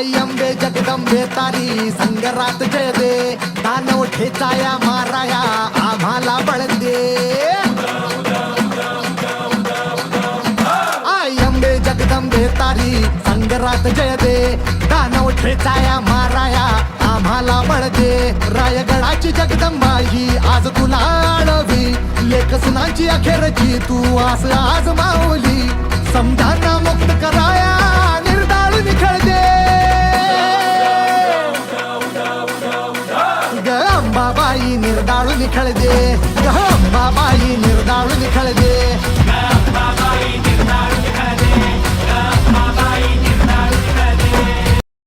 आई अंबे जगदंबे तारी संगरात जय दे, दानव ठेचाया माराया आम्हाला बळ दे. आई अंबे जगदंबे तारी संगरात जय दे, दानव ठेचाया माराया आम्हाला बळ दे. रायगडाची जगदंबा ही आज तुला आळवी, लेख सुनांची अखेरची तू आस आज माऊली. समजांना मुक्त कराया निर्दाळून खेळ दे. ग अंबाबाई निर्दाळून खेळ दे, ग अंबाबाई निर्दाळून खेळ दे.